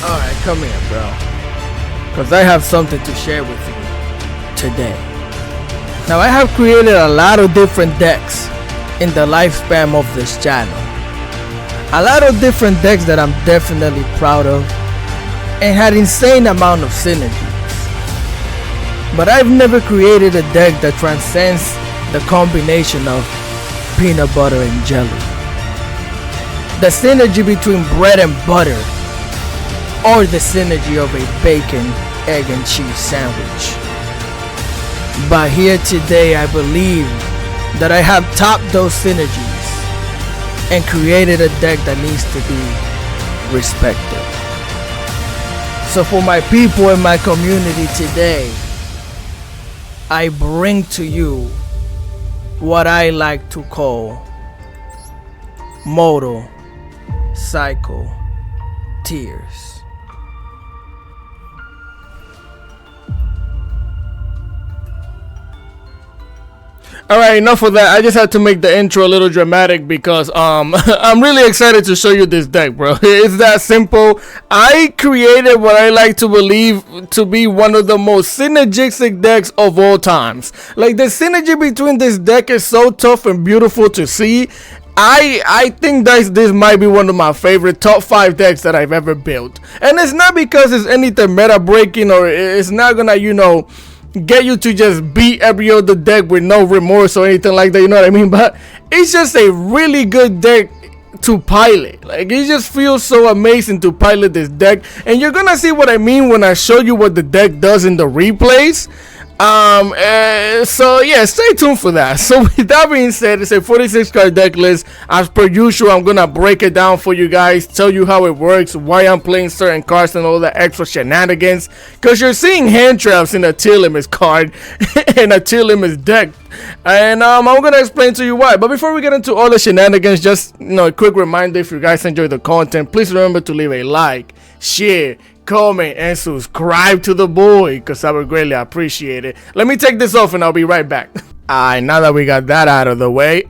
Alright, come here, bro. Because I have something to share with you today. Now, I have created a lot of different decks in the lifespan of this channel. A lot of different decks that I'm definitely proud of and had insane amount of synergies. But I've never created a deck that transcends the combination of peanut butter and jelly. The synergy between bread and butter, or the synergy of a bacon, egg and cheese sandwich. But here today I believe that I have topped those synergies and created a deck that needs to be respected. So for my people in my community today, I bring to you what I like to call motorcycle tears. Alright, enough of that. I just had to make the intro a little dramatic because I'm really excited to show you this deck, bro. It's that simple. I created what I like to believe to be one of the most synergistic decks of all times. Like, the synergy between this deck is so tough and beautiful to see. I think this might be one of my favorite top 5 decks that I've ever built. And it's not because it's anything meta breaking or it's not gonna, get you to just beat every other deck with no remorse or anything like that, you know what I mean? But it's just a really good deck to pilot. Like, it just feels so amazing to pilot this deck, and you're gonna see what I mean when I show you what the deck does in the replays. So yeah, stay tuned for that. So with that being said, it's a 46 card deck list. As per usual, I'm gonna break it down for you guys, tell you how it works, why I'm playing certain cards, and all the extra shenanigans, because you're seeing hand traps in a tier limits card and a tier limits deck, and I'm gonna explain to you why. But before we get into all the shenanigans, just a quick reminder: if you guys enjoy the content, please remember to leave a like, share, comment, and subscribe to the boy, because I would greatly appreciate it. Let me take this off and I'll be right back. Alright, now that we got that out of the way,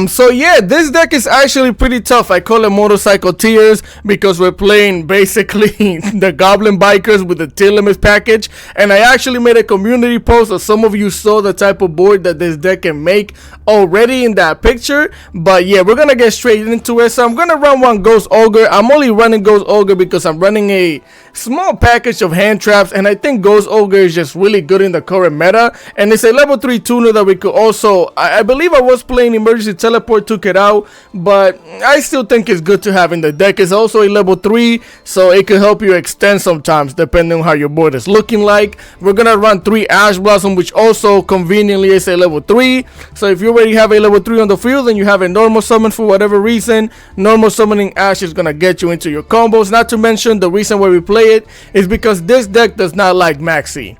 so yeah, this deck is actually pretty tough. I call it motorcycle tears because we're playing basically the Goblin Bikers with the tier limits package, and I actually made a community post, so some of you saw the type of board that this deck can make already in that picture. But yeah, we're gonna get straight into it. So I'm gonna run one Ghost Ogre. I'm only running Ghost Ogre because I'm running a small package of hand traps, and I think Ghost Ogre is just really good in the current meta, and it's a level 3 tuner that we could also, I believe I was playing Emergency Teleport, took it out, but I still think it's good to have in the deck. It's also a level 3, so it can help you extend sometimes depending on how your board is looking like. We're gonna run 3 Ash Blossom, which also conveniently is a level 3, so if you already have a level 3 on the field and you have a normal summon for whatever reason, normal summoning Ash is gonna get you into your combos. Not to mention, the reason why we play it is because this deck does not like Maxi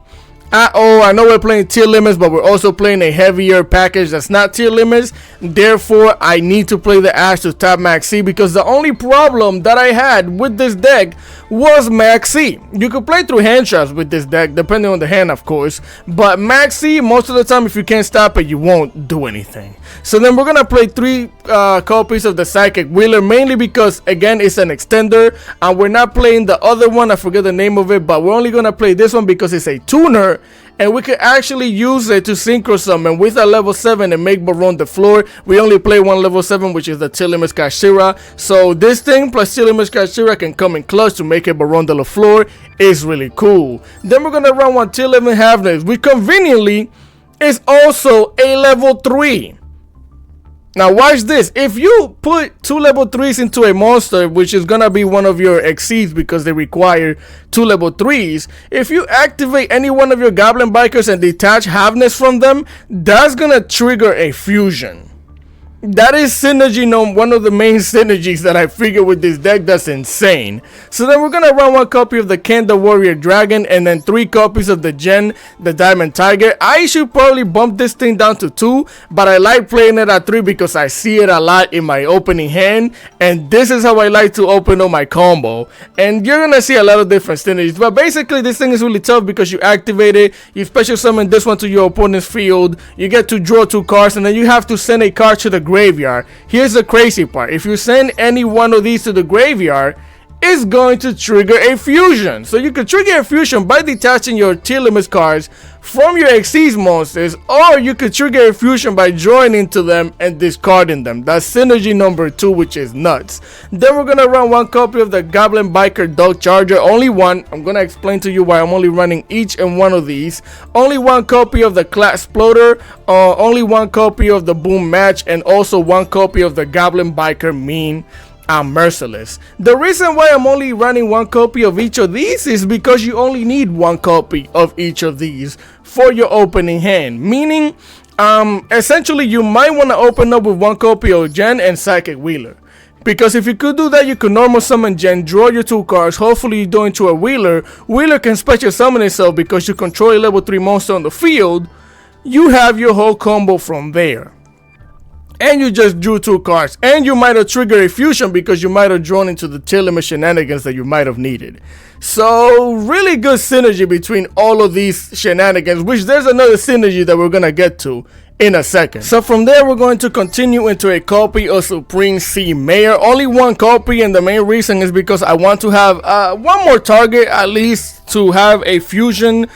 at all. I know we're playing tier limits, but we're also playing a heavier package that's not tier limits. Therefore, I need to play the Ash to tap Maxi, because the only problem that I had with this deck was Maxi. You could play through hand traps with this deck, depending on the hand, of course, but Maxi, most of the time, if you can't stop it, you won't do anything. So then we're gonna play 3 copies of the Psychic Wheeler, mainly because, again, it's an extender, and we're not playing the other one. I forget the name of it, but we're only gonna play this one because it's a tuner, and we could actually use it to synchro summon with a level 7 and make Baron the floor. We only play one level 7, which is the tier limits Kashira. So this thing plus tier limits Kashira can come in clutch to make a Baron de la floor. It's really cool. Then we're gonna run one tier limit Havness, which conveniently is also a level 3. Now watch this. If you put 2 level 3s into a monster, which is gonna be one of your exceeds because they require 2 level 3s, if you activate any one of your Goblin Bikers and detach Havness from them, that's gonna trigger a fusion. That is synergy, one of the main synergies that I figured with this deck. That's insane. So then we're gonna run 1 copy of the Ken the Warrior Dragon, and then 3 copies of the Jen the Diamond Tiger. I should probably bump this thing down to 2, but I like playing it at 3 because I see it a lot in my opening hand, and this is how I like to open up my combo. And you're gonna see a lot of different synergies, but basically this thing is really tough because you activate it, you special summon this one to your opponent's field, you get to draw 2 cards, and then you have to send a card to the graveyard. Here's the crazy part: if you send any one of these to the graveyard, is going to trigger a fusion. So you could trigger a fusion by detaching your tier limits cards from your Xyz monsters, or you could trigger a fusion by drawing into them and discarding them. That's synergy number 2, which is nuts. Then we're gonna run 1 copy of the Goblin Biker Dog Charger, only 1. I'm gonna explain to you why I'm only running each and one of these. Only 1 copy of the Clat Exploder, only 1 copy of the Boom Match, and also 1 copy of the Goblin Biker Mean Merciless. The reason why I'm only running 1 copy of each of these is because you only need 1 copy of each of these for your opening hand, meaning essentially you might want to open up with 1 copy of Jen and Psychic Wheeler, because if you could do that, you could normal summon Jen, draw your 2 cards, hopefully you do into a Wheeler. Wheeler can special summon itself because you control a level 3 monster on the field. You have your whole combo from there. And you just drew 2 cards, and you might have triggered a fusion because you might have drawn into the tier limit shenanigans that you might have needed. So really good synergy between all of these shenanigans, which there's another synergy that we're gonna get to in a second. So from there, we're going to continue into a copy of Supreme Sea Mayor. Only 1 copy, and the main reason is because I want to have 1 more target at least to have a fusion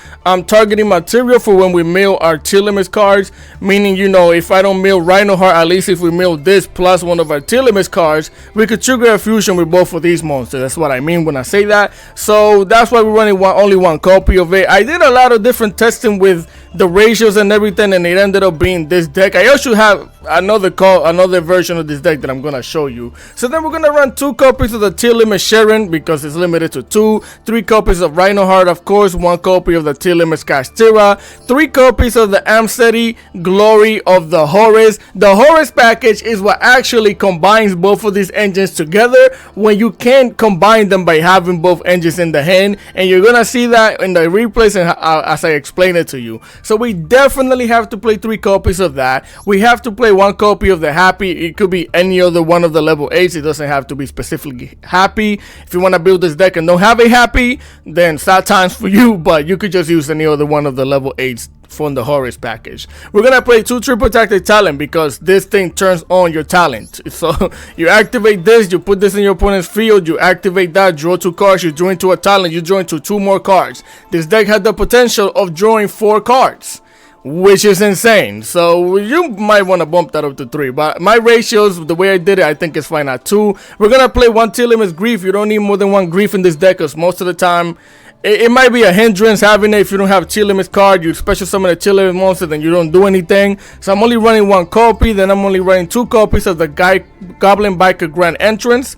targeting material for when we mill our tier limits cards. Meaning, you know, if I don't mill Rhino Heart, at least if we mill this plus 1 of our tier limits cards, we could trigger a fusion with both of these monsters. That's what I mean when I say that. So that's why we're running only 1 copy of it. I did a lot of different testing with the ratios and everything, and it ended up being this deck. I also have another version of this deck that I'm gonna show you. So then we're gonna run 2 copies of the tier limit Sharon because it's limited to 2, 3 copies of Rhino Heart, of course, 1 copy of the tier limit Castira, 3 copies of the Amseti Glory of the Horus. The Horus package is what actually combines both of these engines together when you can't combine them by having both engines in the hand, and you're gonna see that in the replays and as I explain it to you. So we definitely have to play 3 copies of that. We have to play 1 copy of the Happy. It could be any other one of the level 8s. It doesn't have to be specifically Happy. If you want to build this deck and don't have a Happy, then sad times for you, but you could just use any other one of the level 8s from the Horus package. We're gonna play 2 triple tactic talent because this thing turns on your talent. So you activate this, you put this in your opponent's field, you activate that, draw 2 cards, you draw into a talent, you draw into 2 more cards. This deck had the potential of drawing 4 cards, which is insane. So you might want to bump that up to 3, but my ratios, the way I did it, I think it's fine at 2. We're gonna play 1 tier limits Grief. You don't need more than 1 Grief in this deck because most of the time it might be a hindrance having it. If you don't have tier limits card, you special summon a tier limit monster, then you don't do anything. So I'm only running 1 copy, then I'm only running 2 copies of the Goblin Biker Grand Entrance,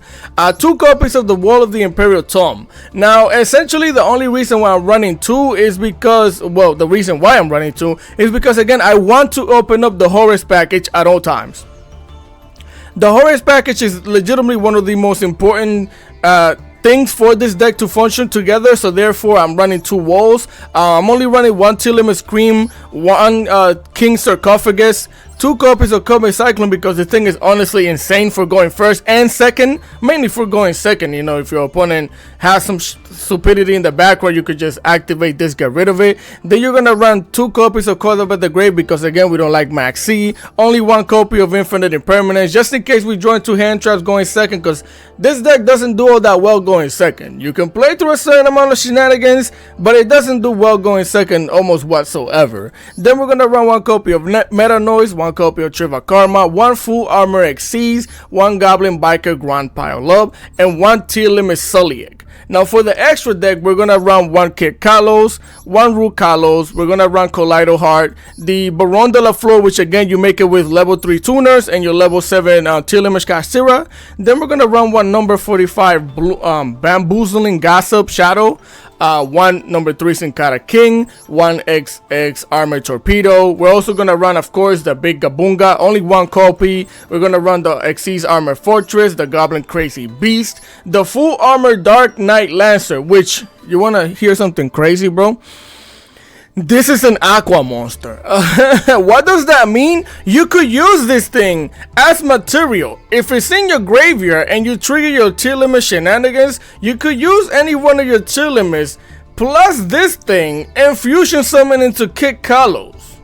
2 copies of the Wall of the Imperial Tomb. Now essentially the only reason why I'm running 2 is because, well, the reason why I'm running 2 is because, again, I want to open up the Horus package at all times. The Horus package is legitimately one of the most important things for this deck to function together, so therefore I'm running 2 walls. I'm only running 1 tier limit Scream, 1 King Sarcophagus, 2 copies of Comet Cyclone because the thing is honestly insane for going first and second, mainly for going second. You know, if your opponent has some stupidity in the background, you could just activate this, get rid of it. Then you're gonna run 2 copies of Call of the Grave because, again, we don't like Max C. Only 1 copy of Infinite Impermanence just in case we join 2 hand traps going second, because this deck doesn't do all that well going second. You can play through a certain amount of shenanigans, but it doesn't do well going second almost whatsoever. Then we're gonna run 1 copy of Meta Noise, 1 copy of Triva Karma, 1 Full Armor Xyz, 1 Goblin Biker Grand Pile Up, and 1 tier limit Sulliek. Now for the extra deck, we're gonna run 1 Kit Kalos, 1 Root Kalos, we're gonna run Collido Heart, the Baron de la Flor, which again you make it with level 3 tuners and your level 7 tier limit Castira. Then we're gonna run 1 number 45 Bamboozling Gossip Shadow, 1 number 3 Sinkara King, 1 XX Armored Torpedo. We're also gonna run, of course, the Big Gabunga, only 1 copy. We're gonna run the Xyz Armored Fortress, the Goblin Crazy Beast, the Full Armor Dark Knight Lancer, which, you wanna hear something crazy, bro? This is an aqua monster. What does that mean? You could use this thing as material. If it's in your graveyard and you trigger your tier limit shenanigans, you could use any one of your tier limits plus this thing and fusion summon into Kit Kalos.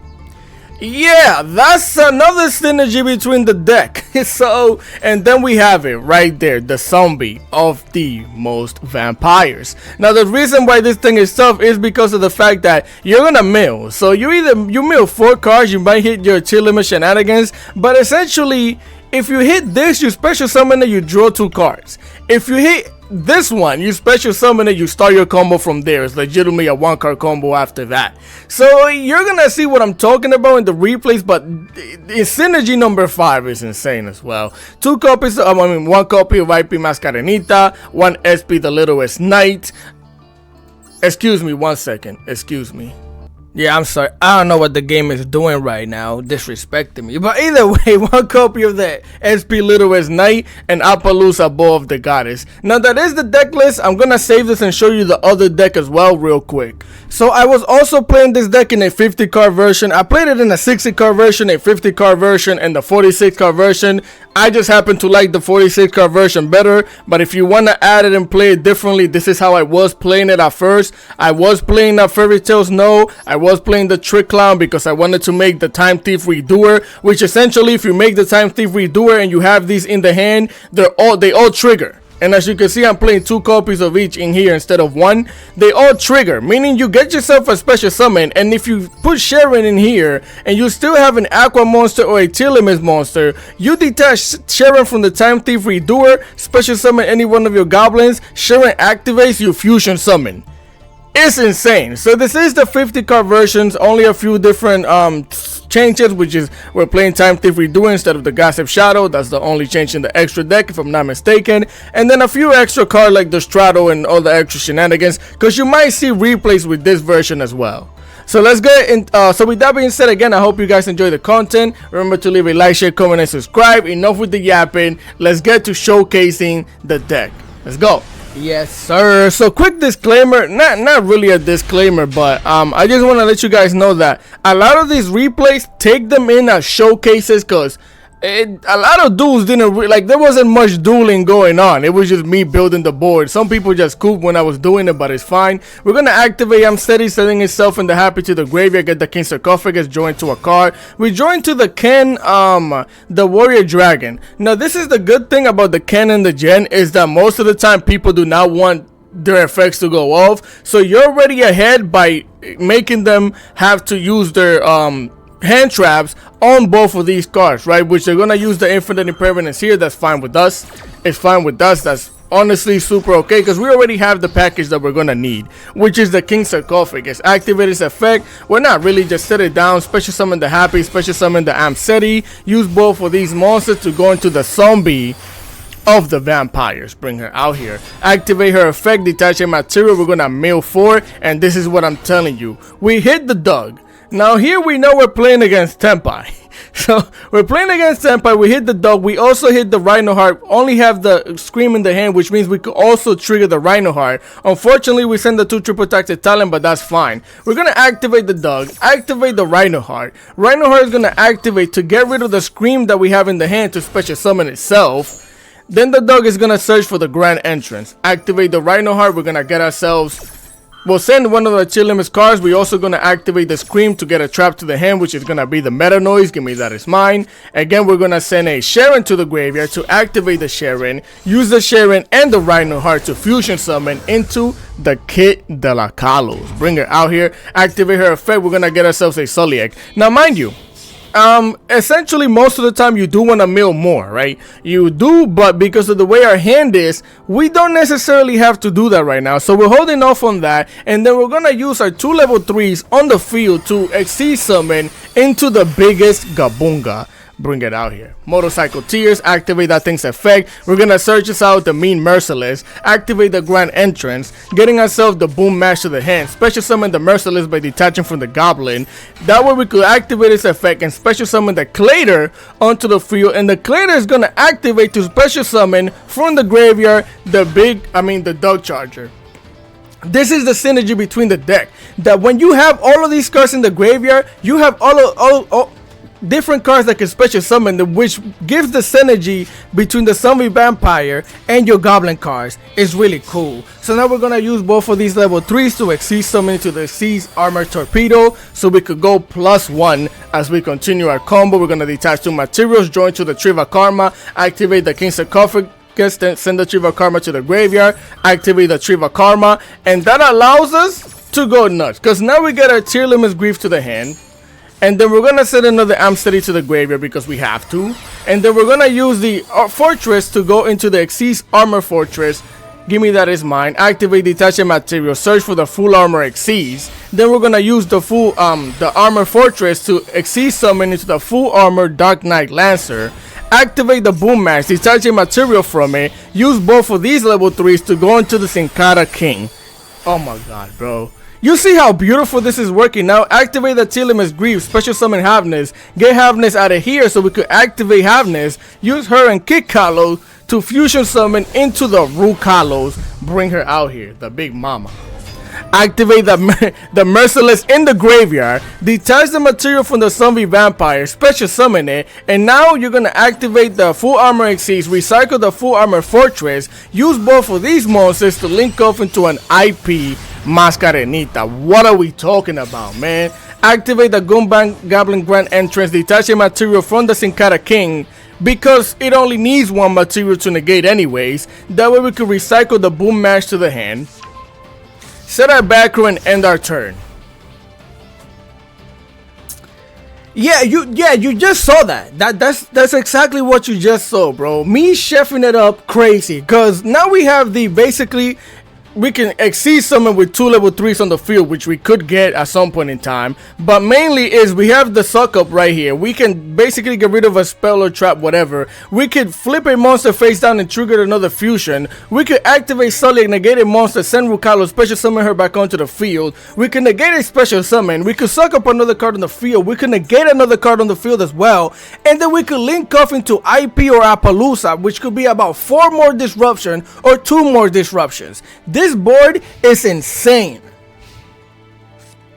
Yeah, that's another synergy between the deck. So, and then we have it right there, the zombie of the most vampires. Now, the reason why this thing is tough is because of the fact that you're gonna mill. So you mill 4 cards, you might hit your chill limit shenanigans, but essentially, if you hit this, you special summon it, you draw 2 cards. If you hit this one, you special summon it, you start your combo from there. It's legitimately a 1-card combo after that. So you're gonna see what I'm talking about in the replays, but in synergy number 5 is insane as well. 2 copies, 1 copy of IP Mascarenita, 1 SP the Littlest Knight. Excuse me, 1 second. Excuse me. Yeah, I'm sorry. I don't know what the game is doing right now, disrespecting me. But either way, 1 copy of the SP Littlest Knight and Appaloosa Bow of the Goddess. Now that is the deck list. I'm gonna save this and show you the other deck as well real quick. So I was also playing this deck in a 50-card version. I played it in a 60-card version, a 50-card version, and the 46-card version. I just happen to like the 46-card version better, but if you want to add it and play it differently, this is how I was playing it at first. I was playing Fairy Tail Snow. I was playing the Trick Clown because I wanted to make the Time Thief Redoer, which essentially, if you make the Time Thief Redoer and you have these in the hand, they all trigger. And as you can see, I'm playing 2 copies of each in here instead of 1. They all trigger, meaning you get yourself a special summon. And if you put Sharon in here and you still have an Aqua monster or a Telemis monster, you detach Sharon from the Time Thief Redoer, special summon any one of your goblins. Sharon activates, you fusion summon. It's insane. So this is the 50-card versions, only a few different changes, which is we're playing Time Thief Redoer instead of the Gossip Shadow. That's the only change in the extra deck, if I'm not mistaken. And then a few extra cards like the Strato and all the extra shenanigans, because you might see replays with this version as well. So let's get in. So with that being said, again, I hope you guys enjoy the content. Remember to leave a like, share, comment, and subscribe. Enough with the yapping. Let's get to showcasing the deck. Let's go. Yes, sir. So quick disclaimer, not really a disclaimer, but I just want to let you guys know that a lot of these replays, take them in as showcases, because a lot of duels didn't there wasn't much dueling going on. It was just me building the board. Some people just cooped when I was doing it, but it's fine. We're gonna activate I'm Steady, setting itself in the Happy to the Graveyard, get the King Sarcophagus, join to a card. We join to the Ken, the Warrior Dragon. Now this is the good thing about the Ken and the Gen, is that most of the time people do not want their effects to go off, so you're already ahead by making them have to use their hand traps on both of these cards, right? Which they're gonna use the Infinite Impermanence here. That's fine with us. It's fine with us. That's honestly super okay, because we already have the package that we're gonna need, which is the King Sarcophagus. Activate its effect. We're not really, just set it down, special summon the Happy, special summon the Amseti, use both of these monsters to go into the zombie of the vampires. Bring her out here, activate her effect, detach a material. We're gonna mill 4, and this is what I'm telling you. We hit the Doug. Now here we know we're playing against Tenpai. So we're playing against Tenpai. We hit the Dog. We also hit the Rhino Heart. Only have the Scream in the hand, which means we could also trigger the Rhino Heart. Unfortunately, we send the 2 triple tactic talent, but that's fine. We're gonna activate the Dog, activate the Rhino Heart. Rhino Heart is gonna activate to get rid of the Scream that we have in the hand to special summon itself. Then the Dog is gonna search for the Grand Entrance. Activate the Rhino Heart. We're gonna get ourselves. We'll send one of the Chill Limits cards. We're also going to activate the Scream to get a trap to the hand, which is going to be the Meta Noise. Give me that, is mine. Again, we're going to send a Sharon to the graveyard to activate the Sharon. Use the Sharon and the Rhino Heart to fusion summon into the Kit de la Kalos. Bring her out here. Activate her effect. We're going to get ourselves a Soliac. Now, mind you, essentially most of the time you do want to mill more, right? You do, but because of the way our hand is, we don't necessarily have to do that right now. So we're holding off on that, and then we're gonna use our 2 level 3s on the field to Exceed summon into the biggest Gabunga. Bring it out here. Motorcycle Tears, activate that thing's effect. We're gonna search this out, the Mean Merciless, activate the Grand Entrance, getting ourselves the Boom Mash to the hand, special summon the Merciless by detaching from the Goblin. That way we could activate its effect and special summon the Clader onto the field, and the Clader is gonna activate to special summon from the graveyard the Dog Charger. This is the synergy between the deck, that when you have all of these cards in the graveyard, you have all different cards that can special summon, which gives the synergy between the zombie vampire and your goblin cards. Is really cool. So now we're gonna use both of these level 3s to Xyz summon into the Xyz Armor Torpedo, so we could go +1 as we continue our combo. We're gonna detach 2 materials, join to the Tree of Karma, activate the King Sarcophagus, then send the Tree of Karma to the graveyard, activate the Tree of Karma, and that allows us to go nuts, because now we get our Tearless Grief to the hand. And then we're gonna send another Amsteady to the graveyard because we have to. And then we're gonna use the Fortress to go into the Xyz Armor Fortress. Give me that is mine. Activate detaching material. Search for the full armor Xyz. Then we're gonna use the full the Armor Fortress to Xyz summon into the full armor Dark Knight Lancer. Activate the Boom Mash, detaching material from it. Use both of these level 3s to go into the Sin Cara King. Oh my god, bro. You see how beautiful this is working now. Activate the Tearless Grief, special summon Havnis. Get Havnis out of here so we could activate Havnis. Use her and kick Kalos to fusion summon into the Root Kalos. Bring her out here, the big mama. Activate the Merciless in the graveyard. Detach the material from the zombie vampire. Special summon it. And now you're going to activate the full armor Xyz. Recycle the full armor Fortress. Use both of these monsters to link off into an IP Mascarenita. What are we talking about, man? Activate the Goblin Grand Entrance. Detaching material from the Sin Cara King, because it only needs 1 material to negate anyways. That way we can recycle the Boom Mash to the hand. Set our back row and end our turn. Yeah, you just saw that. That's exactly what you just saw, bro. Me chefing it up crazy, cause now we have the basically. We can Xyz summon with 2 level 3s on the field, which we could get at some point in time. But mainly is we have the suck up right here. We can basically get rid of a spell or trap, whatever. We could flip a monster face down and trigger another fusion. We could activate Sully, negate a monster, send Rukalo, special summon her back onto the field. We can negate a special summon. We could suck up another card on the field. We could negate another card on the field as well. And then we could link off into IP or Appaloosa, which could be about 4 more disruption or 2 more disruptions. This board is insane.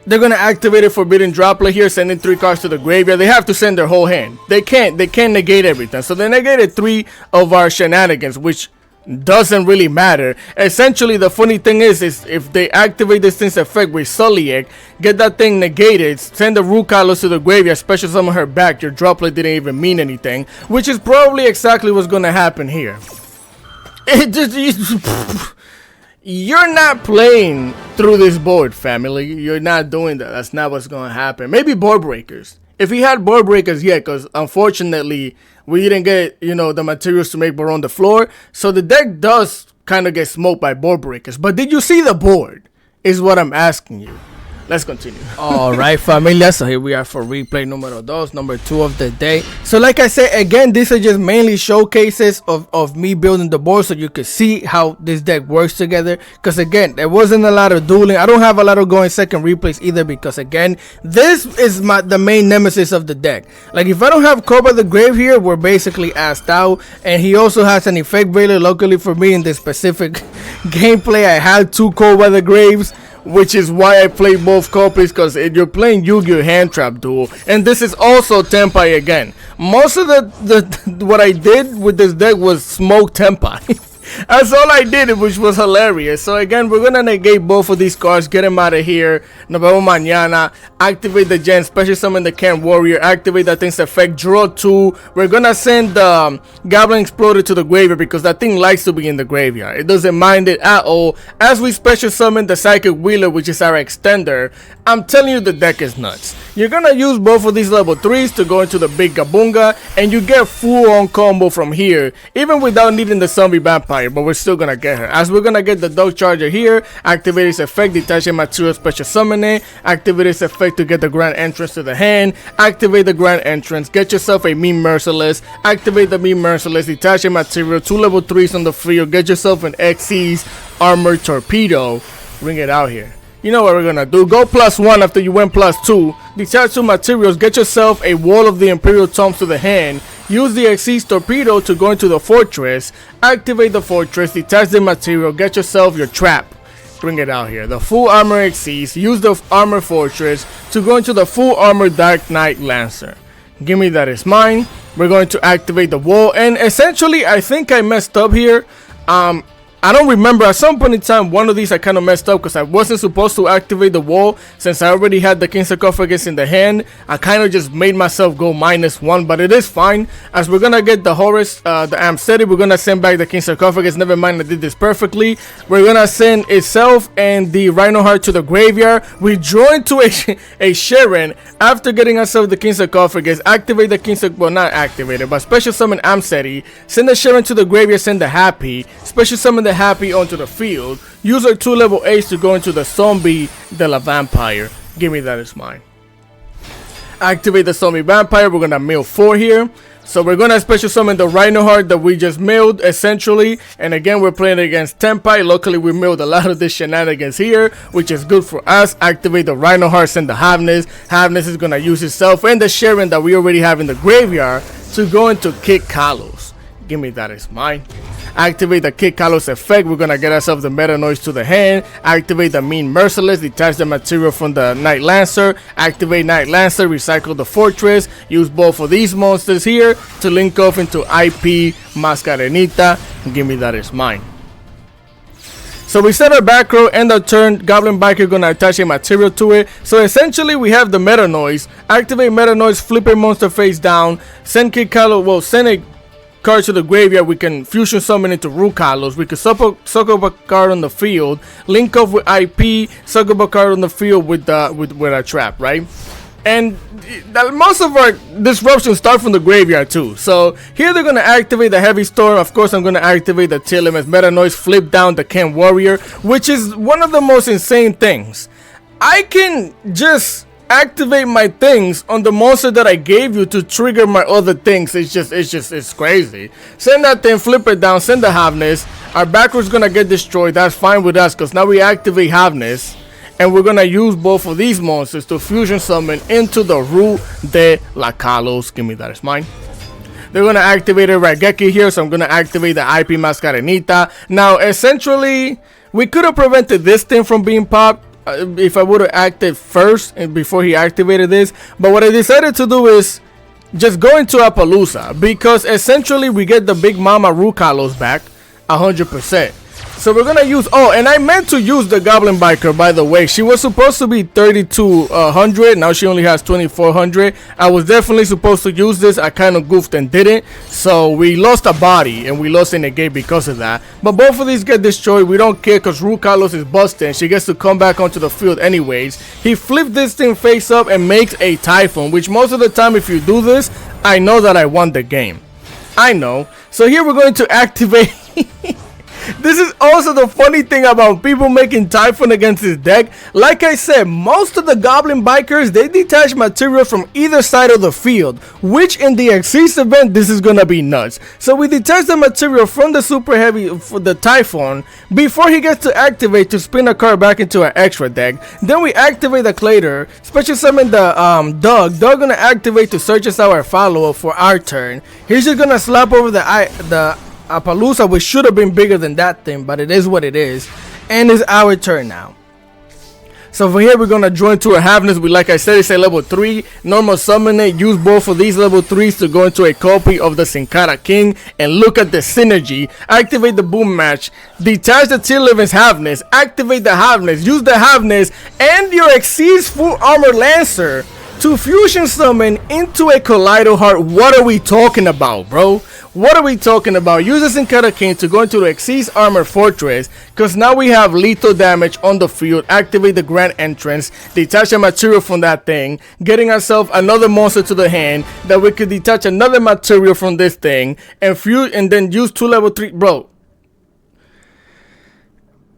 They're gonna activate a Forbidden Droplet here, sending 3 cards to the graveyard. They have to send their whole hand. They can't negate everything. So they negated 3 of our shenanigans, which doesn't really matter. Essentially, the funny thing is if they activate this thing's effect with Sulliek, get that thing negated, send the Root Kalos to the graveyard, special summon her back, your droplet didn't even mean anything, which is probably exactly what's gonna happen here. You're not playing through this board, family. You're not doing that. That's not what's going to happen. Maybe board breakers. If we had board breakers, yeah, because unfortunately, we didn't get, the materials to make Baron the floor. So the deck does kind of get smoked by board breakers. But did you see the board? Is what I'm asking you. Let's continue. All right, familia. So here we are for replay number 2 of the day. So like I said, again, these are just mainly showcases of me building the board so you can see how this deck works together. Because again, there wasn't a lot of dueling. I don't have a lot of going second replays either, because again, this is the main nemesis of the deck. Like if I don't have Cobra the Grave here, we're basically assed out. And he also has an effect veiler. Luckily for me, in this specific gameplay, I had 2 Cobra the Graves, which is why I play both copies, because you're playing Yu-Gi-Oh! Hand Trap Duel, and this is also Tenpai again. Most of the what I did with this deck was smoke Tenpai. That's all I did, which was hilarious. So again, we're gonna negate both of these cards, get them out of here. Nos vemos mañana. Activate the gen, special summon the Camp Warrior, activate that thing's effect, draw 2. We're gonna send the Goblin Exploder to the graveyard because that thing likes to be in the graveyard. It doesn't mind it at all. As we special summon the Psychic Wheeler, which is our extender, I'm telling you, the deck is nuts. You're gonna use both of these level 3s to go into the Big Gabunga, and you get full on combo from here, even without needing the Zombie Vampire, but we're still gonna get her. As we're gonna get the Dog Charger here, activate its effect, detaching material, special summon it, activate its effect to get the Grand Entrance to the hand, activate the Grand Entrance, get yourself a Meme Merciless, activate the Meme Merciless, detaching material, 2 level 3s on the field, get yourself an Xyz Armor Torpedo, bring it out here. You know what we're gonna do. Go +1 after you went +2. Detach 2 materials. Get yourself a Wall of the Imperial Tombs to the hand. Use the Xyz Torpedo to go into the fortress. Activate the fortress. Detach the material. Get yourself your trap. Bring it out here. The full armor Xyz. Use the armor fortress to go into the full armor Dark Knight Lancer. Give me that is mine. We're going to activate the wall, and essentially I think I messed up here. I don't remember, at some point in time one of these I kind of messed up because I wasn't supposed to activate the wall. Since I already had the King Sarcophagus in the hand, I kind of just made myself go -1, but it is fine, as we're gonna get the Horus, the Amseti. We're gonna send back the King Sarcophagus. Never mind, I did this perfectly. We're gonna send itself and the Rhino Heart to the graveyard. We join to a Sharon after getting ourselves the King Sarcophagus. Activate the King Sarcophagus, well, not activate it, but special summon Amseti. Send the Sharon to the graveyard, send the Happy. Special summon the Happy onto the field. Use our 2 level Ace to go into the Zombie de la Vampire. Give me that is mine. Activate the Zombie Vampire. We're gonna mill 4 here. So we're gonna special summon the Rhino Heart that we just milled, essentially. And again, we're playing against Tenpai. Luckily, we milled a lot of this shenanigans here, which is good for us. Activate the Rhino Heart, send the Havnis. Havnis is gonna use itself and the Sharon that we already have in the graveyard to go into Kid Kalos. Give me that is mine. Activate the Kid Kalos effect. We're gonna get ourselves the Meta Noise to the hand. Activate the Mean Merciless. Detach the material from the Night Lancer. Activate Night Lancer. Recycle the Fortress. Use both of these monsters here to link off into IP Mascarenita. Give me that is mine. So we set our back row, end of turn. Goblin Biker gonna attach a material to it. So essentially we have the Meta Noise. Activate Meta Noise. Flip a monster face down. Send Kid Kalos. Well, send a card to the graveyard. We can fusion summon into Rukalos. We can suck up a card on the field, link up with IP, suck up a card on the field with a trap, right? And most of our disruptions start from the graveyard too. So here they're gonna activate the Heavy Storm. Of course, I'm gonna activate the TLMS Meta Noise, flip down the Ken Warrior, which is one of the most insane things. I can just activate my things on the monster that I gave you to trigger my other things. It's crazy. Send that thing, flip it down, send the Havnis. Our backroom's gonna get destroyed. That's fine with us because now we activate Havnis, and we're gonna use both of these monsters to fusion summon into the Rue de la Kalos. Give me that, it's mine. They're gonna activate a Raigeki here, so I'm gonna activate the IP Mascarenita. Now, essentially, we could have prevented this thing from being popped if I would have acted first and before he activated this, but what I decided to do is just go into Apollousa, because essentially we get the Big Mama Rukalos back 100%. So we're gonna use, oh, and I meant to use the Goblin Biker, by the way. She was supposed to be 3200, now she only has 2400. I was definitely supposed to use this. I kind of goofed and didn't, so we lost a body and we lost in the game because of that. But both of these get destroyed. We don't care because Rukalos is busting. She gets to come back onto the field anyways. He flipped this thing face up and makes a Typhoon, which most of the time if you do this, I know that I won the game. I know. So here we're going to activate This is also the funny thing about people making Typhoon against this deck. Like I said, most of the Goblin Bikers, they detach material from either side of the field, which in the Xyz event, this is gonna be nuts. So we detach the material from the Super Heavy for the Typhoon before he gets to activate to spin a card back into an extra deck. Then we activate the Clader, special summon the Doug gonna activate to search us our follow-up for our turn. He's just gonna slap over the Apollousa, which should have been bigger than that thing, but it is what it is, and it's our turn now. So from here we're gonna join to a Havnis. We, like I said, it's a level 3 normal summon it. Use both of these level 3s to go into a copy of the Sin Cara King, and look at the synergy. Activate the Boom Match, detach the Tier 11's Havnis, activate the Havnis, use the Havnis and your Xyz Full Armor Lancer to fusion summon into a Kaleido Heart. What are we talking about, bro? What are we talking about? Use the Sin Cara King to go into the Xyz Armor Fortress, because now we have lethal damage on the field. Activate the Grand Entrance, detach a material from that thing, getting ourselves another monster to the hand that we could detach another material from this thing and fuse, and then use 2 level 3. Bro,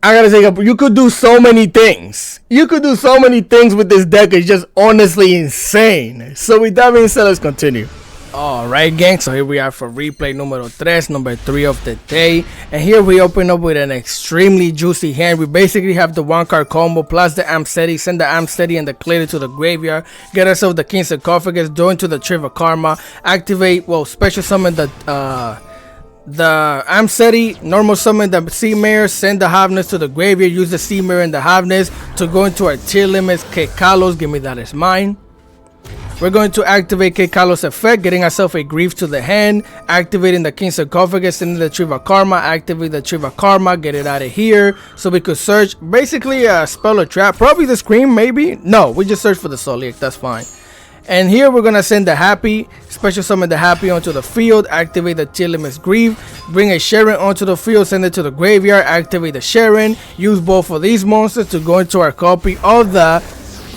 I gotta say, you could do so many things. You could do so many things with this deck. It's just honestly insane. So with that being said, let's continue. Alright gang, so here we are for replay numero 3, number 3 of the day. And here we open up with an extremely juicy hand. We basically have the 1-card combo plus the Amseti. Send the Amseti and the Clader to the graveyard. Get ourselves the King Sarcophagus, join to the Tree of Karma. Activate, well, special summon the Amseti, normal summon the Sea Mare, send the Havnis to the graveyard. Use the Sea Mare and the Havnis to go into our tier limits. Kid Kalos, give me that as mine. We're going to activate Kid Kalos effect, getting ourselves a Grief to the hand, activating the King Sarcophagus, sending the Tree of Karma, activate the Tree of Karma, get it out of here, so we could search, basically spell a trap, probably the Scream, maybe? No, we just search for the Solic, that's fine. And here we're gonna send the Happy, special summon the Happy onto the field, activate the Tearless Grief, bring a Sharon onto the field, send it to the graveyard, activate the Sharon, use both of these monsters to go into our copy of the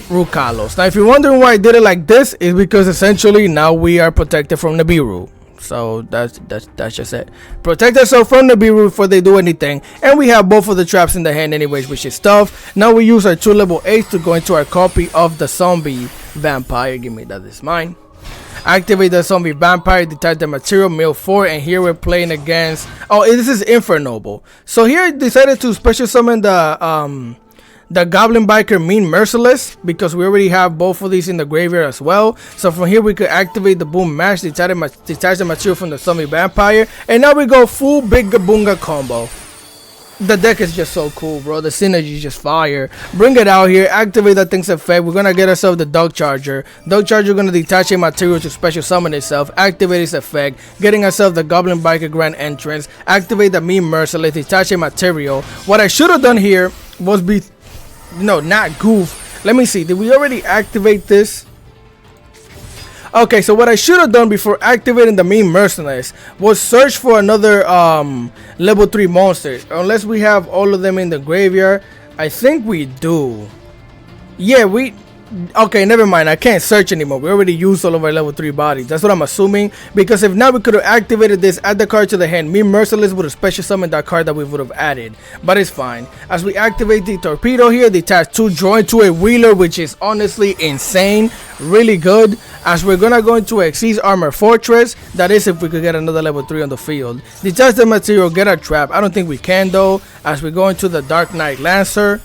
Rukalos. Now if you're wondering why I did it like this, is because essentially now we are protected from Nibiru. So that's just it. Protect ourselves from Nibiru before they do anything, and we have both of the traps in the hand anyways, which is tough. Now we use our 2 level 8s to go into our copy of the Zombie Vampire. Give me that, is mine. Activate the Zombie Vampire, detach the material, mill 4, and here we're playing against, oh, this is Infernoble. So here I decided to special summon the Goblin Biker Mean Merciless, because we already have both of these in the graveyard as well. So from here we could activate the Boom Mash, detach the material from the Zombie Vampire, and now we go full Big Gabunga combo. The deck is just so cool, bro. The synergy is just fire. Bring it out here, activate that thing's effect. We're gonna get ourselves the Dog Charger. Dog Charger gonna detach a material to special summon itself, activate its effect, getting ourselves the Goblin Biker Grand Entrance, activate the Mean Merciless, detach a material. What I should have done here was not goof. Let me see, did we already activate this? Okay, so what I should have done before activating the Mean Merciless was search for another level 3 monster. Unless we have all of them in the graveyard. I think we do. Yeah, okay, never mind. I can't search anymore. We already used all of our level 3 bodies. That's what I'm assuming. Because if not, we could have activated this, add the card to the hand. Mean Merciless would have special summoned that card that we would have added. But it's fine. As we activate the Torpedo here, detach 2 joint to a Wheeler, which is honestly insane. Really good. As we're gonna go into Xyz Armor Fortress. That is if we could get another level 3 on the field. Detach the material, get a trap. I don't think we can though. As we go into the Dark Knight Lancer.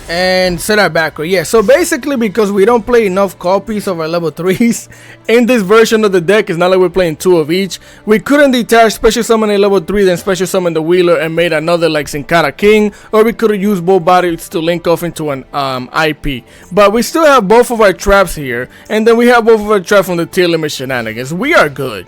And set our background. Yeah, so basically because we don't play enough copies of our level 3s in this version of the deck, it's not like we're playing 2 of each. We couldn't detach, special summon a level 3, then special summon the Wheeler and made another like Sin Cara King, or we could have used both bodies to link off into an IP. But we still have both of our traps here, and then we have both of our traps from the Tier Limit Shenanigans. We are good.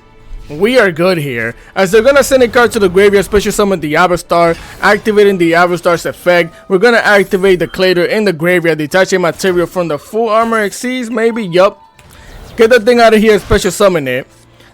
We are good here. As they're gonna send a card to the graveyard, special summon the Avastar, activating the Avastar's effect. We're gonna activate the Clader in the graveyard, detaching material from the Full Armor Xyz, maybe. Yup. Get that thing out of here, special summon it.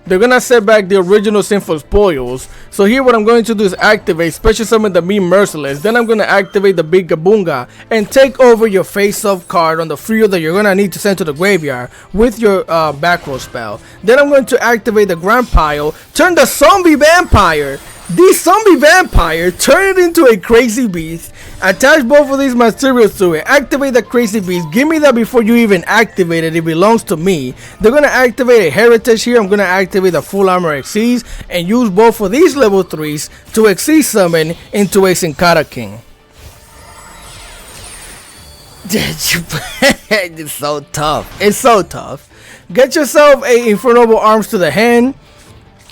They're gonna set back the original Sinful Spoils. So here what I'm going to do is activate, special summon the Mean Merciless. Then I'm gonna activate the Big Gabunga and take over your face-off card on the field that you're gonna need to send to the graveyard with your back row spell. Then I'm going to activate the Grand Pile, turn the Zombie Vampire. The Zombie Vampire, turn it into a Crazy Beast, attach both of these materials to it, activate the Crazy Beast, give me that before you even activate it, it belongs to me. They're going to activate a Heritage here, I'm going to activate the Full Armor Xyz, and use both of these level 3s to Xyz summon into a Sin Cara King. It's so tough, it's so tough. Get yourself a Infernoble Arms to the hand.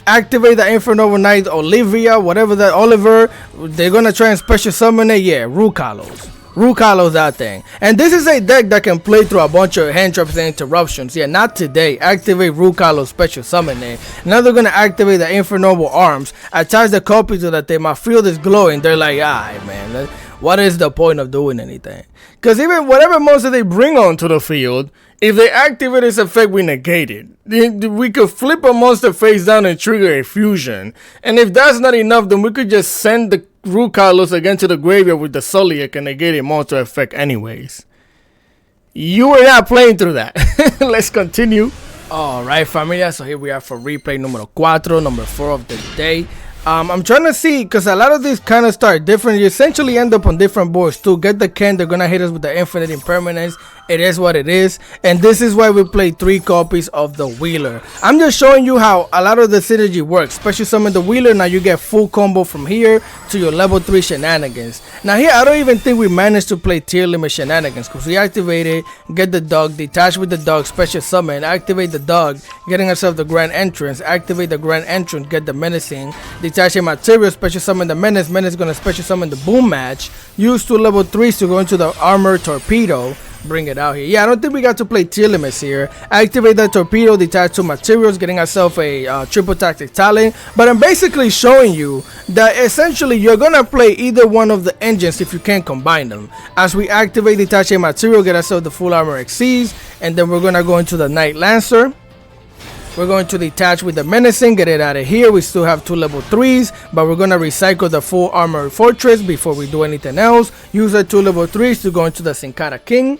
Activate the Infernoble Knight Olivia, whatever that Oliver. They're gonna try and special summon it. Yeah, Rukalos. Rukalos, that thing. And this is a deck that can play through a bunch of hand traps and interruptions. Yeah, not today. Activate Rukalos, special summon it. Now they're gonna activate the Infernoble Arms. Attach the copy to that thing. My field is glowing. They're like, alright, man. What is the point of doing anything? Because even whatever monster they bring onto the field, if they activate its effect, we negate it. We could flip a monster face down and trigger a fusion. And if that's not enough, then we could just send the Rukalos again to the graveyard with the Soliac and negate a monster effect anyways. You were not playing through that. Let's continue. Alright, familia, so here we are for replay number 4, number 4 of the day. I'm trying to see, because a lot of these kind of start different. You essentially end up on different boards too. Get the Ken, they're gonna hit us with the Infinite Impermanence. It is what it is, and this is why we play 3 copies of the Wheeler. I'm just showing you how a lot of the synergy works. Special summon the Wheeler, now you get full combo from here to your level 3 Shenanigans. Now here, I don't even think we managed to play Tier Limit Shenanigans, because we activate it, get the dog, detach with the dog, special summon, activate the dog, getting ourselves the Grand Entrance, activate the Grand Entrance, get the Menacing, detach a material, special summon the Menace, gonna special summon the Boom Match, use 2 level 3s to go into the Armor Torpedo. Bring it out here. Yeah, I don't think we got to play tier limits here. Activate the torpedo, detach two materials, getting ourselves a triple tactic talent. But I'm basically showing you that essentially you're gonna play either one of the engines if you can't combine them. As we activate detach a material, get ourselves the full armor exceeds, and then we're gonna go into the Knight Lancer. We're going to detach with the menacing, get it out of here. We still have 2 level 3s, but we're going to recycle the full armor fortress before we do anything else. Use our 2 level 3s to go into the Sin Cara King.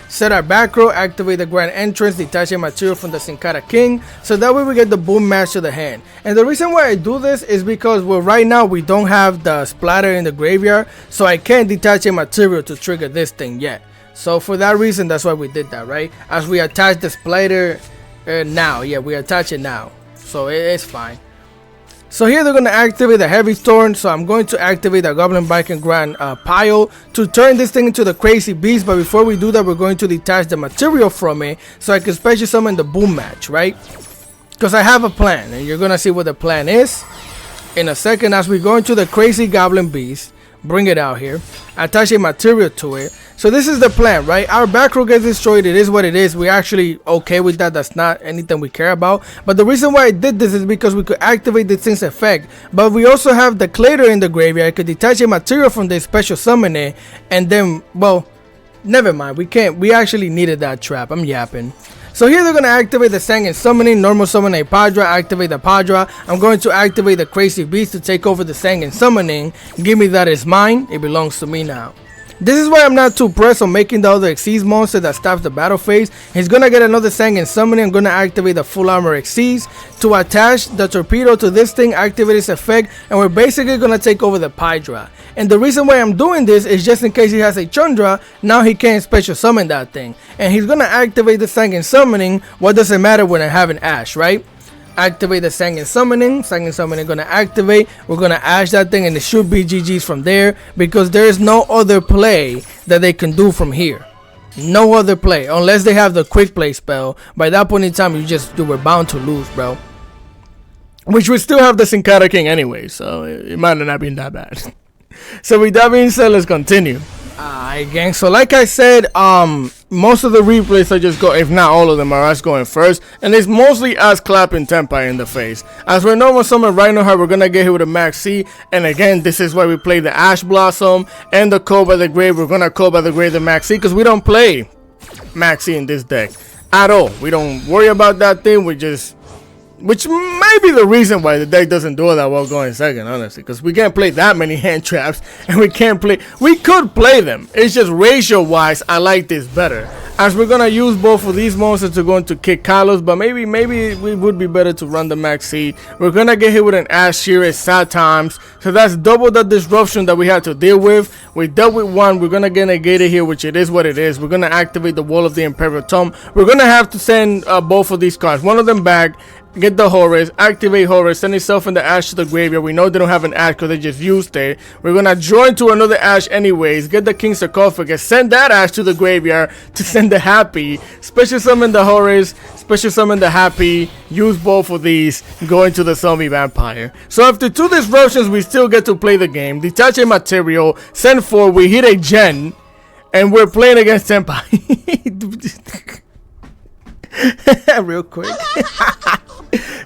Set our back row, activate the grand entrance, detach a material from the Sin Cara King, so that way we get the boom match to the hand. And the reason why I do this is because right now we don't have the splatter in the graveyard, so I can't detach a material to trigger this thing yet. So for that reason, that's why we did that, right? As we attach the splatter now, yeah, we attach it now, so it's fine. So here they're going to activate the Heavy Storm, so I'm going to activate the Goblin Viking Grand pile to turn this thing into the Crazy Beast. But before we do that, we're going to detach the material from it so I can special summon the boom match, right? Because I have a plan, and you're going to see what the plan is in a second. As we go into the Crazy Goblin Beast, bring it out here, attach a material to it. So this is the plan, right? Our back row gets destroyed. It is what it is. We're actually okay with that. That's not anything we care about. But the reason why I did this is because we could activate this thing's effect. But we also have the Clader in the graveyard. I could detach a material from this, special summon it, and then, well, never mind. We can't. We actually needed that trap. I'm yapping. So here they're going to activate the Sangin Summoning, normal summon a Padra, activate the Padra. I'm going to activate the Crazy Beast to take over the Sangin Summoning. Give me that, is mine. It belongs to me now. This is why I'm not too pressed on making the other Xyz monster that stops the battle phase. He's gonna get another Sangin Summoning. I'm gonna activate the full armor Xyz to attach the torpedo to this thing, activate its effect, and we're basically gonna take over the Pydra. And the reason why I'm doing this is just in case he has a Chandra, now he can't special summon that thing. And he's gonna activate the Sangin Summoning. What does it matter when I have an Ash, right? Activate the Sangin Summoning. Sangin Summoning gonna activate. We're gonna Ash that thing, and it should be GG's from there because there is no other play that they can do from here. No other play unless they have the quick play spell. By that point in time, you were bound to lose, bro. Which we still have the Sin Cara King anyway, so it might not have been that bad. So with that being said, let's continue. Alright, gang, so like I said, most of the replays I just go, if not all of them, are us going first, and it's mostly us clapping Tenpai in the face. As we normal summon Rhinoheart, we're gonna get hit with a Max C, and again, this is why we play the Ash Blossom and the Code by the Grave. We're gonna Code by the Grave the Max C, because we don't play Max C in this deck at all. We don't worry about that thing, we just... Which may be the reason why the deck doesn't do that well going second, honestly. Because we can't play that many hand traps. And we can't play... We could play them. It's just ratio-wise, I like this better. As we're going to use both of these monsters to go into kick Kalos. But maybe it would be better to run the Max C. We're going to get hit with an Ash Shear sad times. So that's double the disruption that we had to deal with. We dealt with one. We're going to get negated here, which it is what it is. We're going to activate the Wall of the Imperial Tome. We're going to have to send both of these cards. One of them back. Get the Horus, activate Horus, send itself in the Ash to the graveyard. We know they don't have an Ash because they just used it. We're gonna join to another Ash anyways. Get the King Sarcophagus, send that Ash to the graveyard to send the Happy. Special summon the Horus, special summon the Happy. Use both of these, go into the Zombie Vampire. So after 2 disruptions, we still get to play the game. Detach a material, send 4, we hit a gen, and we're playing against Tenpai. Real quick.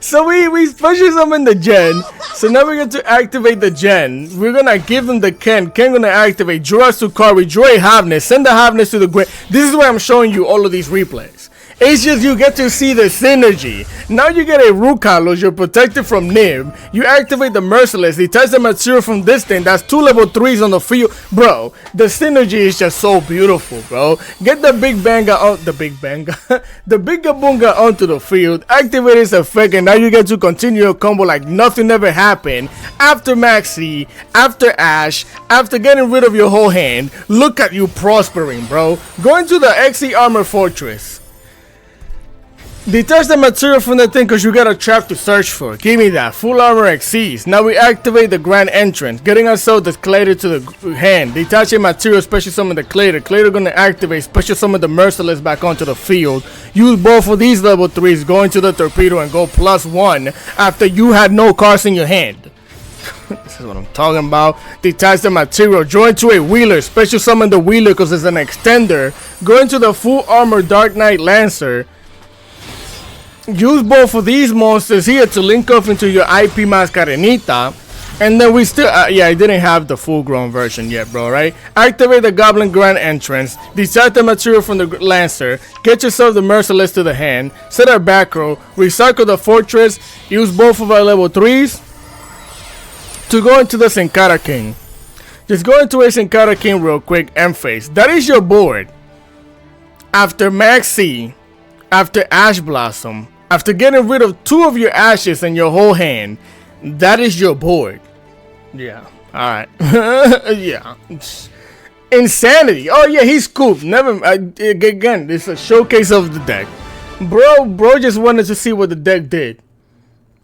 So we special summon the gen. So now we get to activate the gen. We're gonna give them the Ken gonna activate, draw a Sukari, draw a Havness, send the Havness to the grave. This is why I'm showing you all of these replays. It's just you get to see the synergy. Now you get a Rukalos, you're protected from Nib. You activate the Merciless, detach the material from this thing. That's 2 level 3s on the field. Bro, the synergy is just so beautiful, bro. Get the Big Banga on the Big Banga. The Big Gabunga onto the field. Activate its effect, and now you get to continue your combo like nothing ever happened. After Maxi, after Ash, after getting rid of your whole hand. Look at you prospering, bro. Going to the XE Armor Fortress. Detach the material from the thing because you got a trap to search for. Give me that. Full armor exceeds. Now we activate the grand entrance. Getting ourselves the Clader to the hand. Detach a material, special summon the Clader. Clader gonna activate, special summon the Merciless back onto the field. Use both of these level 3s. Go into the torpedo and go +1 after you had no cards in your hand. This is what I'm talking about. Detach the material. Join to a Wheeler. Special summon the Wheeler because it's an extender. Go into the full armor Dark Knight Lancer. Use both of these monsters here to link up into your IP Mascarenita. And then we still, yeah, I didn't have the full grown version yet, bro, right? Activate the Goblin Grand Entrance. Detach the material from the Lancer. Get yourself the Merciless to the hand. Set our back row. Recycle the Fortress. Use both of our level 3s to go into the Sin Cara King. Just go into a Sin Cara King real quick and face. That is your board. After Maxi, after Ash Blossom, after getting rid of 2 of your ashes in your whole hand, that is your board. Yeah. Alright. Yeah. Insanity. Oh yeah, he's cool. Never. Again, it's a showcase of the deck. Bro just wanted to see what the deck did.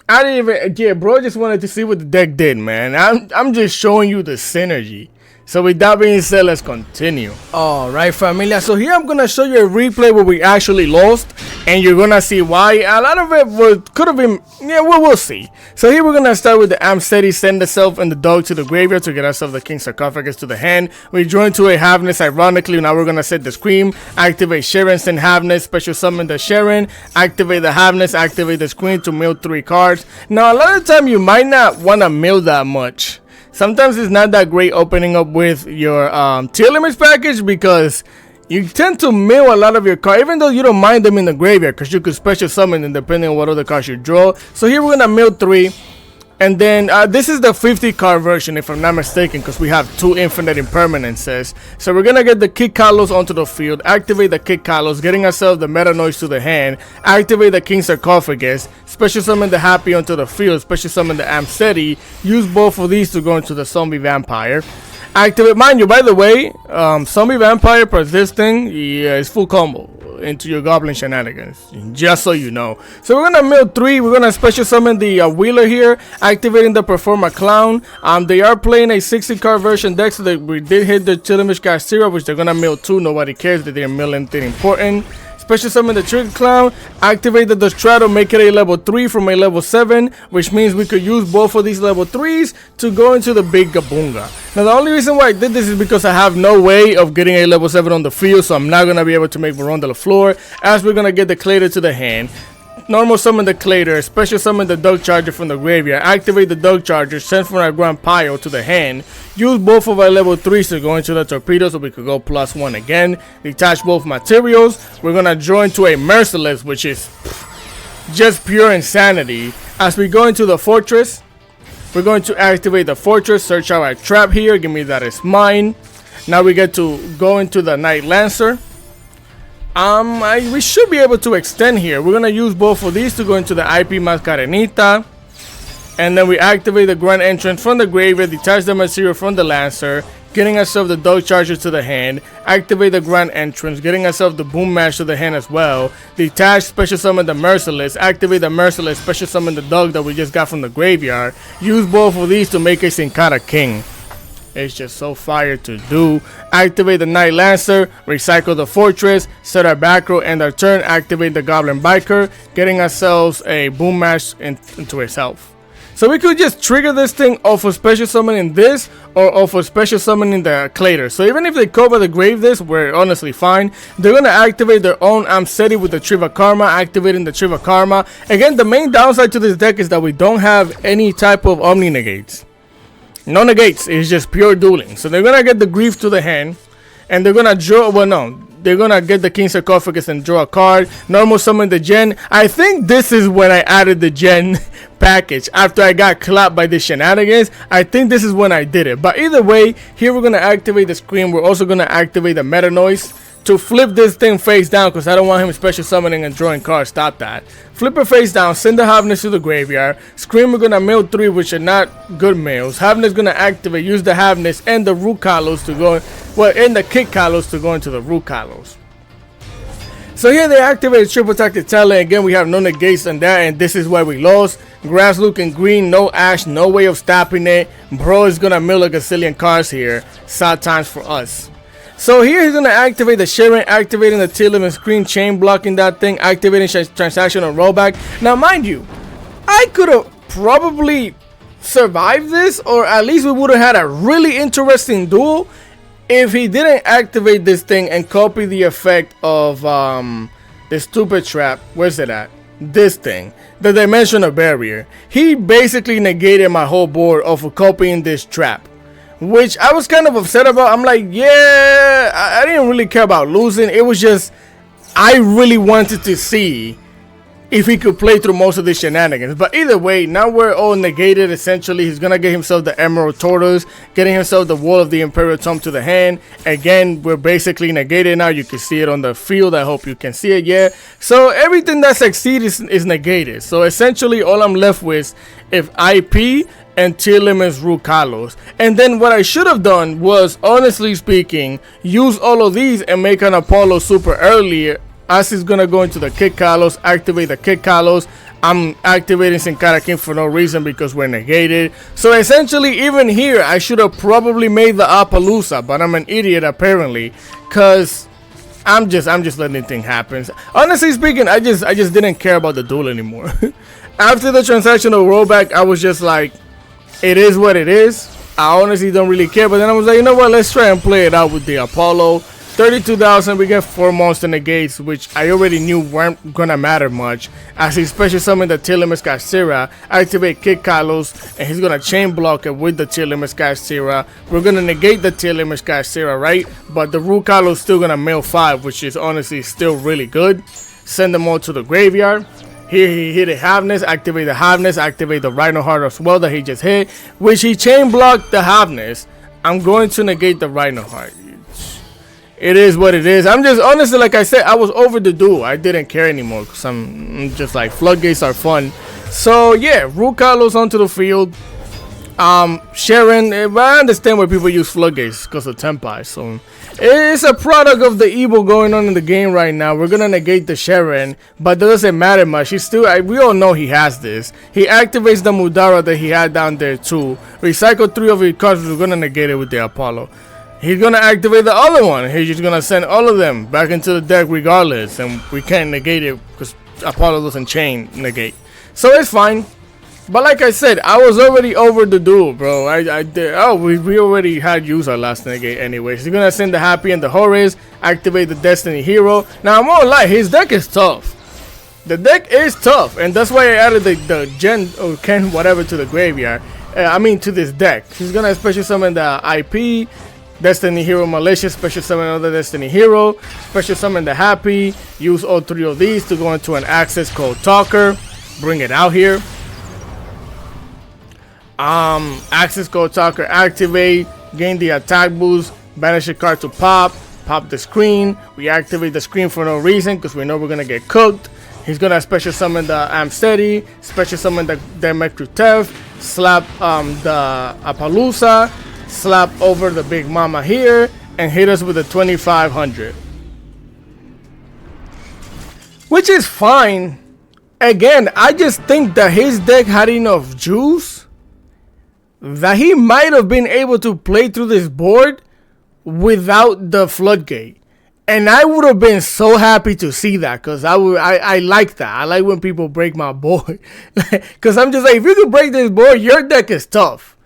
I didn't even. Yeah, bro just wanted to see what the deck did, man. I'm just showing you the synergy. So with that being said, let's continue. Alright, familia. So here I'm going to show you a replay where we actually lost. And you're going to see why. A lot of it could have been, yeah, we'll see. So here we're going to start with the Amsteady. Send itself and the dog to the graveyard to get ourselves the King Sarcophagus to the hand. We join to a Havness. Ironically, now we're going to set the Scream. Activate Sharon, send Havness. Special summon the Sharon. Activate the Havness. Activate the Scream to mill 3 cards. Now, a lot of the time you might not want to mill that much. Sometimes it's not that great opening up with your tier limits package because you tend to mill a lot of your cards, even though you don't mind them in the graveyard because you could special summon them depending on what other cards you draw. So here we're going to mill 3. And then this is the 50 card version if I'm not mistaken because we have 2 infinite impermanences. So we're going to get the Kid Kalos onto the field, activate the Kid Kalos, getting ourselves the Meta Noise to the hand, activate the King Sarcophagus, special summon the Happy onto the field, special summon the Amsteady, use both of these to go into the Zombie Vampire. Activate, mind you, by the way, Zombie Vampire plus this thing, yeah, it's full combo into your Goblin Shenanigans, just so you know. So we're gonna mill 3. We're gonna special summon the Wheeler here, activating the Performer Clown. They are playing a 60 card version deck, so we did hit the Chillimish Castira, which they're gonna mill 2. Nobody cares that they're milling anything important. Special summon the Trigger Clown, activate the Destrato, make it a level 3 from a level 7, which means we could use both of these level 3s to go into the big Gabunga. Now the only reason why I did this is because I have no way of getting a level 7 on the field, so I'm not going to be able to make Baron de la Flor, as we're going to get the Clader to the hand. Normal summon the Clader, special summon the Dug Charger from the graveyard, activate the Dug Charger, send from our Grand Pile to the hand, use both of our level 3s to go into the Torpedo so we could go +1 again, detach both materials. We're going to join to a Merciless, which is just pure insanity. As we go into the Fortress, we're going to activate the Fortress, search out our trap here, give me that is mine. Now we get to go into the Night Lancer. We should be able to extend here. We're going to use both of these to go into the IP Mascarenita. And then we activate the Grand Entrance from the graveyard, detach the material from the Lancer, getting ourselves the Dog Charger to the hand, activate the Grand Entrance, getting ourselves the Boom Mash to the hand as well, detach, special summon the Merciless, activate the Merciless, special summon the Dog that we just got from the graveyard, use both of these to make a Sin Cara King. It's just so fire to do. Activate the Night Lancer, recycle the Fortress, set our back row, and our turn, activate the Goblin Biker, getting ourselves a Boom Mash into itself. So we could just trigger this thing off of special summoning this or off of special summoning the Clader. So even if they cover the grave this, we're honestly fine. They're going to activate their own Amsteady with the Triva Karma, activating the Triva Karma. Again, the main downside to this deck is that we don't have any type of Omni Negates. No negates, it's just pure dueling. So they're gonna get the Grief to the hand, and they're gonna draw, well no, they're gonna get the King Sarcophagus and draw a card. Normal summon the Gen. I think this is when I added the Gen package. After I got clapped by the shenanigans, I think this is when I did it. But either way, here we're gonna activate the Scream. We're also gonna activate the Meta Noise to flip this thing face down, because I don't want him special summoning and drawing cards. Stop that. Flip it face down, send the Havness to the graveyard. Scream, we're gonna mill 3, which are not good mills. Havness gonna activate, use the Havness and the Root Kalos to go, well, and the Kid Kalos to go into the Root Kalos. So here they activated Triple Tactic Talent. Again, we have no negates on that, and this is why we lost. Grass looking green, no Ash, no way of stopping it. Bro is gonna mill a gazillion cards here. Sad times for us. So here he's going to activate the Sharon, activating the Tillim and Screen, chain blocking that thing, activating transaction on rollback. Now mind you, I could have probably survive this, or at least we would have had a really interesting duel if he didn't activate this thing and copy the effect of the stupid trap. Where's it at? This thing, the dimensional barrier. He basically negated my whole board of copying this trap, which I was kind of upset about. I'm like, yeah, I didn't really care about losing. It was just I really wanted to see if he could play through most of these shenanigans. But either way, now we're all negated. Essentially, he's gonna get himself the Emerald Tortoise, getting himself the Wall of the Imperial Tomb to the hand. Again, we're basically negated now. You can see it on the field. I hope you can see it. Yeah, so everything that succeeds is negated. So essentially, all I'm left with is IP and tier limits Ru Kalos. And then what I should have done was, honestly speaking, use all of these and make an Apollo super earlier. As he's gonna go into the Kid Kalos, activate the Kid Kalos. I'm activating Sin Cara King for no reason because we're negated. So essentially, even here, I should have probably made the Appaloosa, but I'm an idiot apparently, cause I'm just letting things happen. Honestly speaking, I just didn't care about the duel anymore. After the transactional rollback, I was just like, it is what it is. I honestly don't really care. But then I was like, you know what? Let's try and play it out with the Apollo. 32,000, we get 4 monster negates, which I already knew weren't gonna matter much, as he special summon the tier limit Skycera, activate Kid Kalos, and he's gonna chain block it with the tier limit Skycera. We're gonna negate the tier limit Skycera, right? But the Ru Kalos still gonna mail 5, which is honestly still really good. Send them all to the graveyard. Here he hit a Havness, activate the Havness, activate the Rhino Heart as well that he just hit, which he chain blocked the Havness. I'm going to negate the Rhino Heart. It is what it is. I'm just, honestly, like I said, I was over the duel. I didn't care anymore because I'm just like, floodgates are fun. So yeah, Ru Kalos onto the field. Sharon, I understand why people use floodgates because of Tempai. So it's a product of the evil going on in the game right now. We're gonna negate the Sharon, but that doesn't matter much. He's still, we all know he has this. He activates the Mudara that he had down there too. Recycle 3 of his cards. We're gonna negate it with the Apollo. He's gonna activate the other one. He's just gonna send all of them back into the deck regardless, and we can't negate it because Apollo doesn't chain negate. So it's fine. But like I said, I was already over the duel, bro. I did. Oh, we already had used our last negate anyways. He's gonna send the Happy and the Horus, activate the Destiny Hero. Now I'm gonna lie, his deck is tough. The deck is tough, and that's why I added the Gen or Ken whatever to the graveyard. I mean to this deck. He's gonna special summon the IP. Destiny Hero Malicious, special summon another Destiny Hero, special summon the Happy, use all 3 of these to go into an access called Talker, bring it out here. Access code Talker activate, gain the attack boost, banish a card to pop the screen. We activate the screen for no reason because we know we're gonna get cooked. He's gonna special summon the Amsteady, special summon the Demekrutef, slap the Appaloosa, slap over the Big Mama here, and hit us with a 2500. Which is fine. Again, I just think that his deck had enough juice that he might have been able to play through this board without the floodgate. And I would have been so happy to see that, because I like that. I like when people break my board. Because I'm just like, if you can break this board, your deck is tough.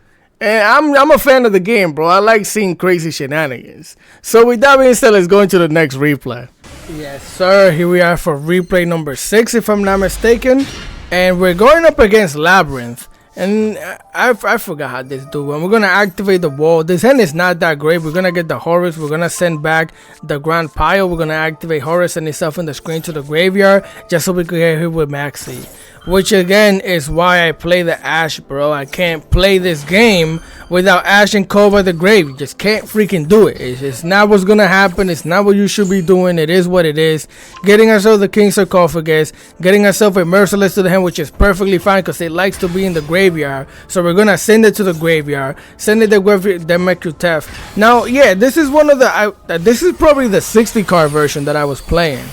And I'm a fan of the game, bro. I like seeing crazy shenanigans. So with that being said, let's go into the next replay. Yes, sir. Here we are for replay number 6, if I'm not mistaken. And we're going up against Labyrinth. And I forgot how this do. When we're going to activate the wall, this hand is not that great. We're going to get the Horus. We're going to send back the Grand Pile. We're going to activate Horus and himself in the screen to the graveyard, just so we can get here with Maxi. Which again is why I play the Ash, bro. I can't play this game without Ash and Cover the grave. You just can't freaking do it. It's not what's gonna happen. It's not what you should be doing. It is what it is. Getting ourselves the King Sarcophagus, getting ourselves a Merciless to the hand, which is perfectly fine because it likes to be in the graveyard. So we're gonna send it to the graveyard. Send it to the Demekrutef. Now, yeah, this is one of the this is probably the 60 card version that I was playing.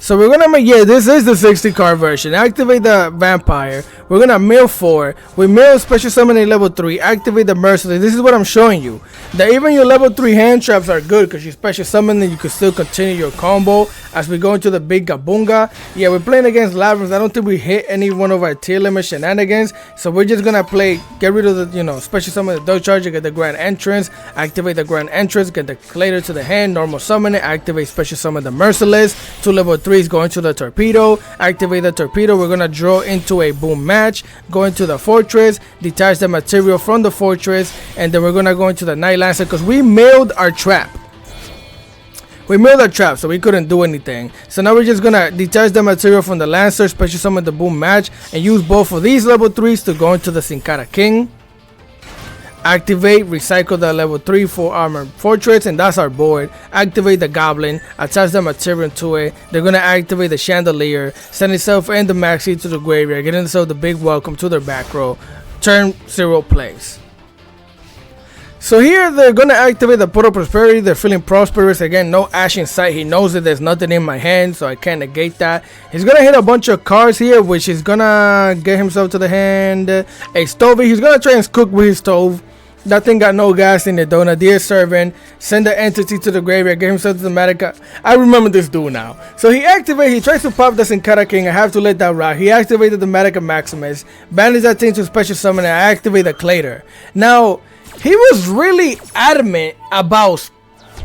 So we're gonna make, yeah, this is the 60 card version. Activate the vampire. We're gonna mill 4. We mill special summon a level 3. Activate the merciless. This is what I'm showing you. That even your level 3 hand traps are good because you special summon and you can still continue your combo as we go into the big Gabunga. Yeah, we're playing against Labyrinth. I don't think we hit any one of our tier limit shenanigans. So we're just gonna play, get rid of the, you know, special summon the Dark Charger, get the Grand Entrance, activate the Grand Entrance, get the Clader to the hand, normal summon it, activate special summon the Merciless. 2 level 3s going to the Torpedo, activate the Torpedo. We're gonna draw into a boom match, go into the Fortress, detach the material from the Fortress, and then we're gonna go into the Night Lancer because we milled our trap. We milled our trap, so we couldn't do anything. So now we're just gonna detach the material from the Lancer, special summon the boom match, and use both of these level 3s to go into the Sin Cara King. Activate, recycle the level 3 full armor fortress, and that's our board. Activate the goblin, attach the material to it. They're gonna activate the chandelier, send itself and the maxi to the graveyard, getting themselves the big welcome to their back row. Turn 0 plays. So here they're gonna activate the Portal Prosperity. They're feeling prosperous again. No Ash in sight. He knows that there's nothing in my hand, so I can't negate that. He's gonna hit a bunch of cards here, which is gonna get himself to the hand. A Stovey. He's gonna try and cook with his stove. That thing got no gas in it though. Nadir Servant. Send the entity to the graveyard. Get himself to the Medica. I remember this dude now. So he activated. He tries to pop the Sin Cara King. I have to let that rock. He activated the Medica Maximus. Bandaged that thing to special summon and I activate the Clader. Now, he was really adamant about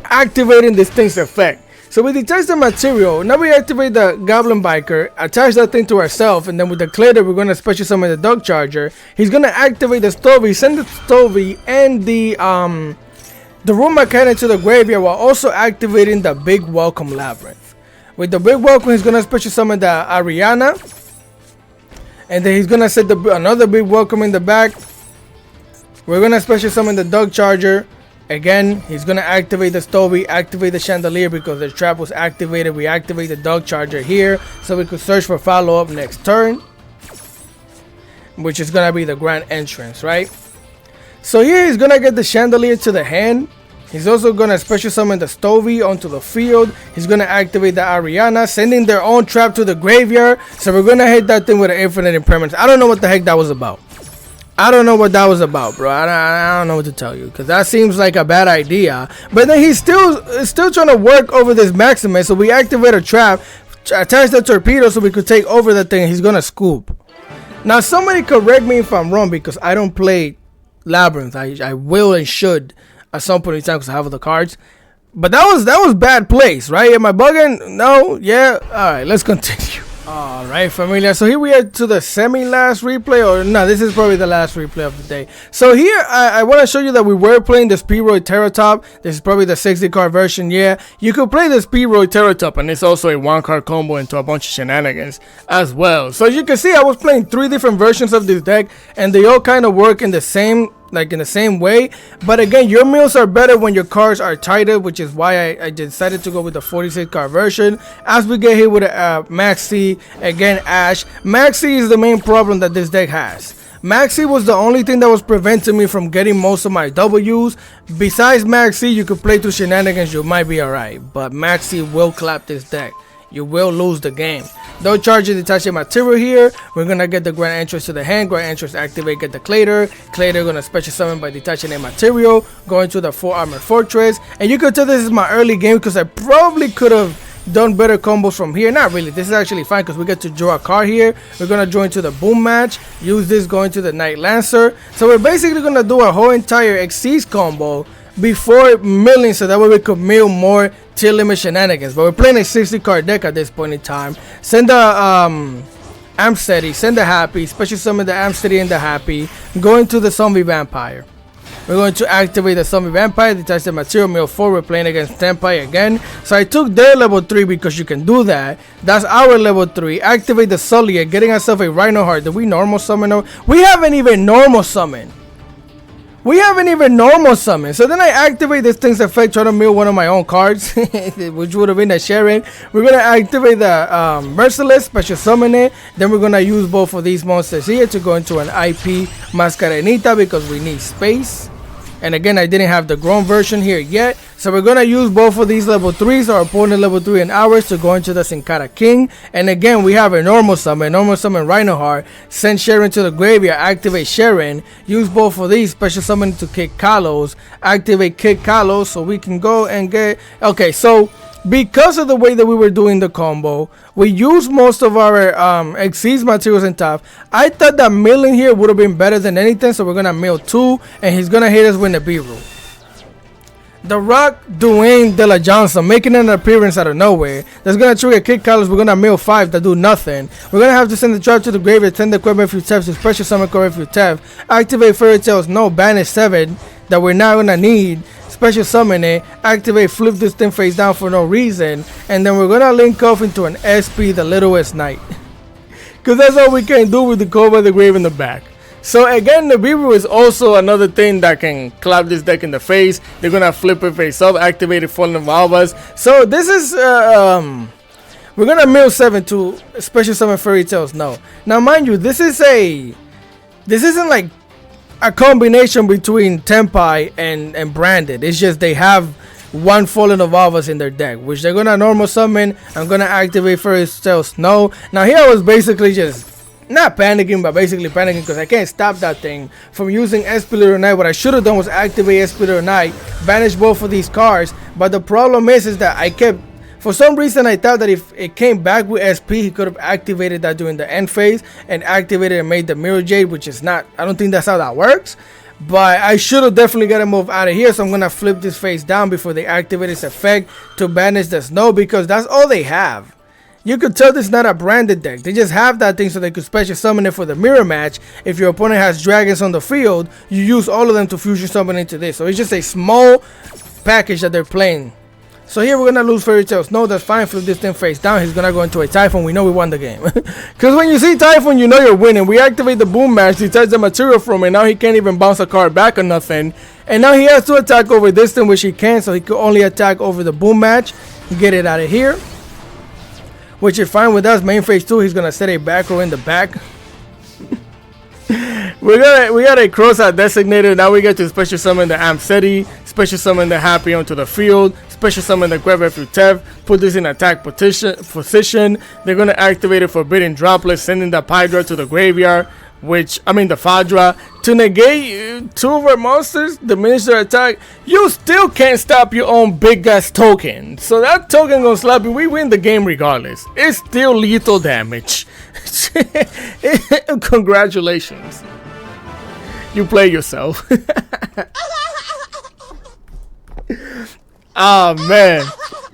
activating this thing's effect. So we detach the material. Now we activate the Goblin Biker, attach that thing to ourselves, and then with the Clader, we're going to special summon the Dark Charger. He's going to activate the Stovey, send the Stovey and the Room Mechanic to the graveyard while also activating the Big Welcome Labyrinth. With the Big Welcome, he's going to special summon the Ariana. And then he's going to set another Big Welcome in the back. We're going to special summon the Dark Charger. Again, he's going to activate the Stovey, activate the Chandelier because the trap was activated. We activate the Dark Charger here so we could search for follow-up next turn, which is going to be the Grand Entrance, right? So here he's going to get the Chandelier to the hand. He's also going to special summon the Stovey onto the field. He's going to activate the Ariana, sending their own trap to the graveyard. So we're going to hit that thing with an infinite impermanence. I don't know what the heck that was about. I don't know what that was about, bro. I don't know what to tell you because that seems like a bad idea. But then he's still trying to work over this Maximus. So we activate a trap, attach the Torpedo so we could take over the thing. He's gonna scoop. Now somebody correct me if I'm wrong because I don't play Labyrinth. I will and should at some point in time because I have the cards. But that was bad place, right? Am I bugging? No? Yeah? Alright, let's continue. Alright, familia. So here we are to the semi-last replay, or no, this is probably the last replay of the day. So here, I want to show you that we were playing the Speedroid Terratop. This is probably the 60 card version, yeah. You could play the Speedroid Terratop, and it's also a 1-card combo into a bunch of shenanigans as well. So as you can see, I was playing 3 different versions of this deck, and they all kind of work in the same way. But again, your mills are better when your cards are tighter, which is why I decided to go with the 46 card version. As we get here with a Maxi, again Ash. Maxi is the main problem that this deck has. Maxi was the only thing that was preventing me from getting most of my W's. Besides Maxi, you could play through shenanigans, you might be alright. But Maxi will clap this deck. You will lose the game. Don't charge it, detach your material here. We're gonna get the Grand Entrance to the hand. Grand Entrance activate, get the Clader. Clader gonna special summon by detaching a material. Going to the full armor fortress. And you could tell this is my early game because I probably could have done better combos from here. Not really. This is actually fine because we get to draw a card here. We're gonna join to the boom match. Use this going to the Night Lancer. So we're basically gonna do a whole entire Xyz combo before milling, so that way we could mill more tier limit shenanigans. But we're playing a 60 card deck at this point in time. Send the Amsteady, send the Happy, special summon the Amsteady and the Happy. Going to the Zombie Vampire. We're going to activate the Zombie Vampire, detach the material, mill 4. We're playing against Vampire again. So I took their level 3 because you can do that. That's our level 3. Activate the Sullier, getting ourselves a Rhino Heart. Did we normal summon? We haven't even normal summon. We haven't even normal summon. So then I activate this thing's effect, try to mill one of my own cards, which would have been a Sharon. We're going to activate the Merciless, special summon it. Then we're going to use both of these monsters here to go into an IP Mascarenita because we need space. And again, I didn't have the grown version here yet. So we're going to use both of these level 3s, our opponent level 3 and ours, to go into the Sin Cara King. And again, we have a normal summon Rhinoheart, send Sharon to the graveyard, activate Sharon, use both of these, special summon to kick Kalos, activate kick Kalos, so we can go and get... Okay, so because of the way that we were doing the combo, we used most of our Xyz materials in top. I thought that milling here would have been better than anything, so we're going to mill 2, and he's going to hit us with the B-Root. The Rock, Dwayne De La Johnson making an appearance out of nowhere. That's going to trigger kick Kalos. We're going to mill 5 that do nothing. We're going to have to send the trap to the graveyard, send the equipment if you tap, to special summon core if you tap, activate Fairy Tales, no, banish 7 that we're not going to need, special summon it, activate flip this thing face down for no reason, and then we're going to link off into an SP, the Littlest Knight. Because that's all we can do with the Call by the Grave in the back. So again, the B-Root is also another thing that can clap this deck in the face. They're gonna flip it face up, activate it, Fallen Valvas. So this is we're gonna mill 7 to special summon Fairy Tales. No, now mind you, this isn't like a combination between Tenpai and Branded. It's just they have one Fallen Valvas in their deck, which they're gonna normal summon. I'm gonna activate Fairy Tales. No, now here I was basically just not panicking, but basically panicking because I can't stop that thing from using SP Little Knight. What I should have done was activate SP Little Knight, banish both of these cards. But the problem is that I kept, for some reason I thought that if it came back with SP, he could have activated that during the end phase and activated and made the Mirror Jade, which is not, I don't think that's how that works. But I should have definitely got to move out of here, so I'm going to flip this face down before they activate its effect to banish the snow, because that's all they have. You could tell this is not a branded deck. They just have that thing so they could special summon it for the mirror match. If your opponent has dragons on the field, you use all of them to fusion summon into this. So it's just a small package that they're playing. So here we're going to lose Fairy Tales. No, that's fine. Flip this thing face down. He's going to go into a Typhoon. We know we won the game. Because when you see Typhoon, you know you're winning. We activate the Boom Match. He takes the material from it. Now he can't even bounce a card back or nothing. And now he has to attack over this thing, which he can't. So he could only attack over the Boom Match. Get it out of here. Which is fine with us. Main phase 2, he's gonna set a back row in the back. we got a Crossout Designator. Now we get to special summon the Amseti, special summon the Happy onto the field, special summon the Grab F Tev, put this in attack position. They're gonna activate a Forbidden Droplet, sending the Pydra to the graveyard. The Fadra, to negate 2 of our monsters, diminish their attack. You still can't stop your own big ass token. So that token gonna slap you. We win the game regardless. It's still lethal damage. Congratulations. You play yourself. Oh man.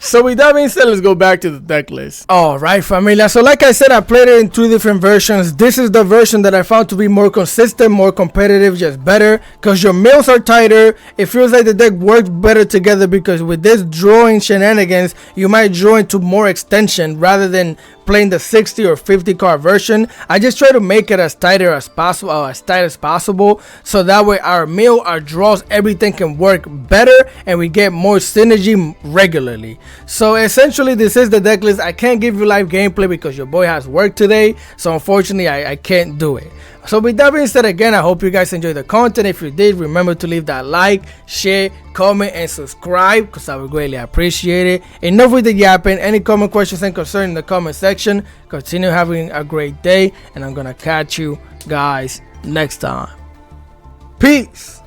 So with that being said, let's go back to the deck list. Alright, familia. So like I said, I played it in 2 different versions. This is the version that I found to be more consistent, more competitive, just better. Because your mills are tighter. It feels like the deck works better together, because with this drawing shenanigans, you might draw into more extension rather than playing the 60 or 50 card version. I just try to make it as tighter as possible, or as tight as possible, so that way our mill, our draws, everything can work better and we get more synergy regularly. So essentially this is the deck list. I can't give you live gameplay because your boy has work today, so unfortunately I can't do it. So with that being said, again, I hope you guys enjoyed the content. If you did, remember to leave that like, share, comment, and subscribe, because I would greatly appreciate it. Enough with the yapping. Any comment, questions, and concerns in the comment section. Continue having a great day, and I'm gonna catch you guys next time. Peace.